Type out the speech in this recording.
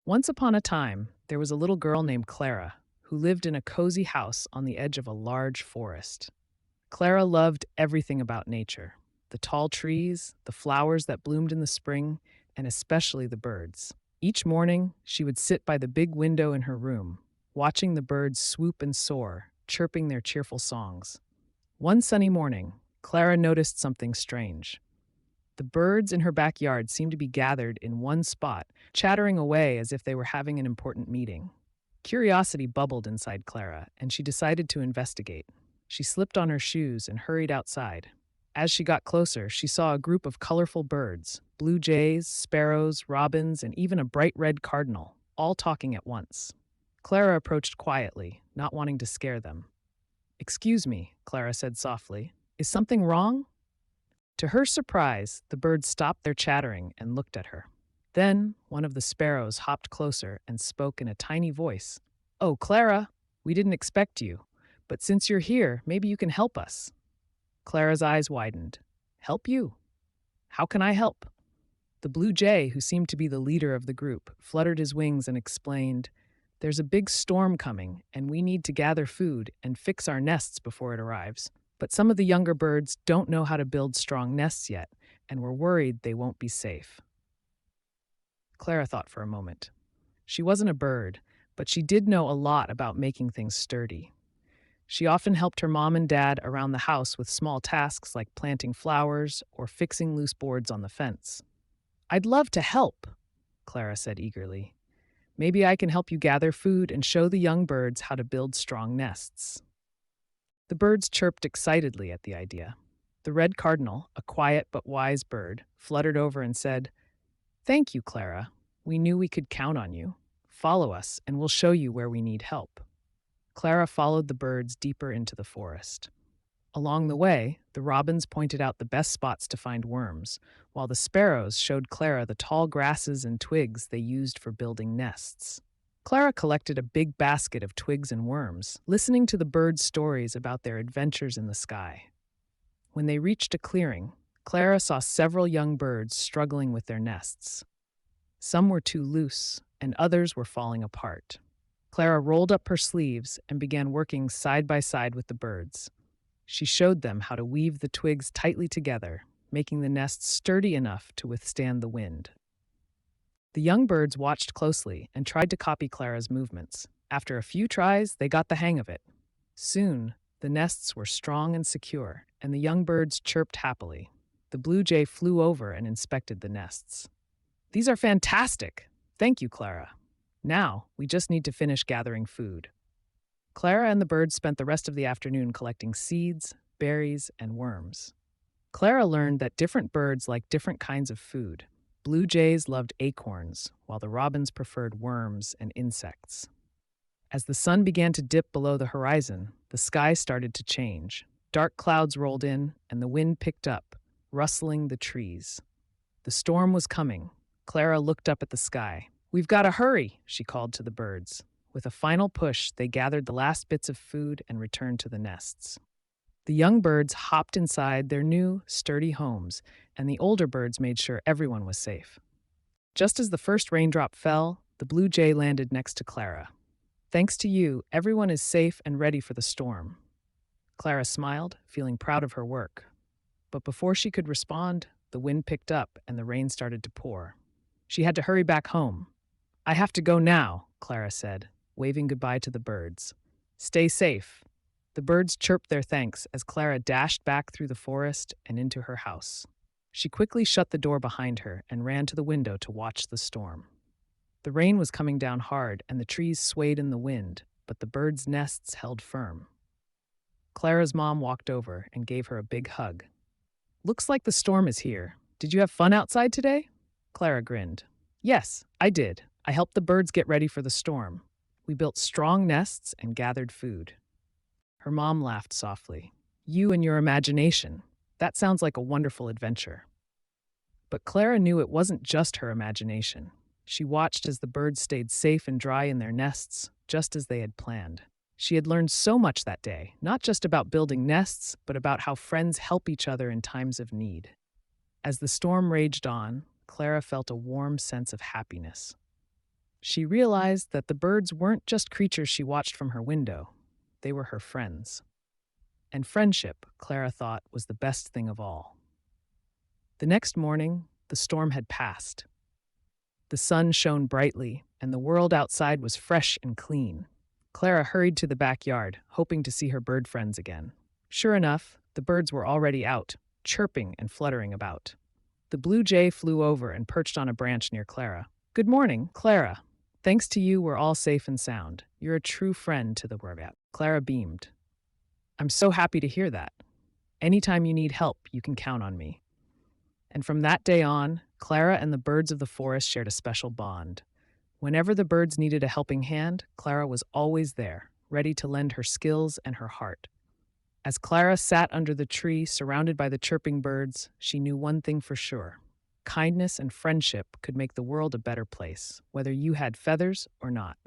Once upon a time, there was a little girl named Clara who lived in a cozy house on the edge of a large forest. Clara loved everything about nature: the tall trees, the flowers that bloomed in the spring, and especially the birds. Each morning, she would sit by the big window in her room, watching the birds swoop and soar, chirping their cheerful songs. One sunny morning, Clara noticed something strange. The birds in her backyard seemed to be gathered in one spot, chattering away as if they were having an important meeting. Curiosity bubbled inside Clara, and she decided to investigate. She slipped on her shoes and hurried outside. As she got closer, she saw a group of colorful birds: blue jays, sparrows, robins, and even a bright red cardinal, all talking at once. Clara approached quietly, not wanting to scare them. "Excuse me," Clara said softly. "Is something wrong?" To her surprise, the birds stopped their chattering and looked at her. Then one of the sparrows hopped closer and spoke in a tiny voice. "Oh, Clara, we didn't expect you, but since you're here, maybe you can help us." Clara's eyes widened. "Help you? How can I help?" The blue jay, who seemed to be the leader of the group, fluttered his wings and explained, "There's a big storm coming, and we need to gather food and fix our nests before it arrives. But some of the younger birds don't know how to build strong nests yet, and we're worried they won't be safe." Clara thought for a moment. She wasn't a bird, but she did know a lot about making things sturdy. She often helped her mom and dad around the house with small tasks like planting flowers or fixing loose boards on the fence. "I'd love to help," Clara said eagerly. "Maybe I can help you gather food and show the young birds how to build strong nests." The birds chirped excitedly at the idea. The red cardinal, a quiet but wise bird, fluttered over and said, "Thank you, Clara. We knew we could count on you. Follow us, and we'll show you where we need help." Clara followed the birds deeper into the forest. Along the way, the robins pointed out the best spots to find worms, while the sparrows showed Clara the tall grasses and twigs they used for building nests. Clara collected a big basket of twigs and worms, listening to the birds' stories about their adventures in the sky. When they reached a clearing, Clara saw several young birds struggling with their nests. Some were too loose, and others were falling apart. Clara rolled up her sleeves and began working side by side with the birds. She showed them how to weave the twigs tightly together, making the nests sturdy enough to withstand the wind. The young birds watched closely and tried to copy Clara's movements. After a few tries, they got the hang of it. Soon, the nests were strong and secure, and the young birds chirped happily. The blue jay flew over and inspected the nests. "These are fantastic! Thank you, Clara. Now, we just need to finish gathering food." Clara and the birds spent the rest of the afternoon collecting seeds, berries, and worms. Clara learned that different birds like different kinds of food. Blue jays loved acorns, while the robins preferred worms and insects. As the sun began to dip below the horizon, the sky started to change. Dark clouds rolled in, and the wind picked up, rustling the trees. The storm was coming. Clara looked up at the sky. "We've got to hurry," she called to the birds. With a final push, they gathered the last bits of food and returned to the nests. The young birds hopped inside their new, sturdy homes, and the older birds made sure everyone was safe. Just as the first raindrop fell, the blue jay landed next to Clara. "Thanks to you, everyone is safe and ready for the storm." Clara smiled, feeling proud of her work. But before she could respond, the wind picked up and the rain started to pour. She had to hurry back home. "I have to go now," Clara said, waving goodbye to the birds. "Stay safe." The birds chirped their thanks as Clara dashed back through the forest and into her house. She quickly shut the door behind her and ran to the window to watch the storm. The rain was coming down hard and the trees swayed in the wind, but the birds' nests held firm. Clara's mom walked over and gave her a big hug. "Looks like the storm is here. Did you have fun outside today?" Clara grinned. "Yes, I did. I helped the birds get ready for the storm. We built strong nests and gathered food." Her mom laughed softly. "You and your imagination. That sounds like a wonderful adventure." But Clara knew it wasn't just her imagination. She watched as the birds stayed safe and dry in their nests, just as they had planned. She had learned so much that day, not just about building nests, but about how friends help each other in times of need. As the storm raged on, Clara felt a warm sense of happiness. She realized that the birds weren't just creatures she watched from her window, they were her friends. And friendship, Clara thought, was the best thing of all. The next morning, the storm had passed. The sun shone brightly, and the world outside was fresh and clean. Clara hurried to the backyard, hoping to see her bird friends again. Sure enough, the birds were already out, chirping and fluttering about. The blue jay flew over and perched on a branch near Clara. "Good morning, Clara. Thanks to you, we're all safe and sound. You're a true friend to the world." Clara beamed. "I'm so happy to hear that. Anytime you need help, you can count on me." And from that day on, Clara and the birds of the forest shared a special bond. Whenever the birds needed a helping hand, Clara was always there, ready to lend her skills and her heart. As Clara sat under the tree, surrounded by the chirping birds, she knew one thing for sure. Kindness and friendship could make the world a better place, whether you had feathers or not.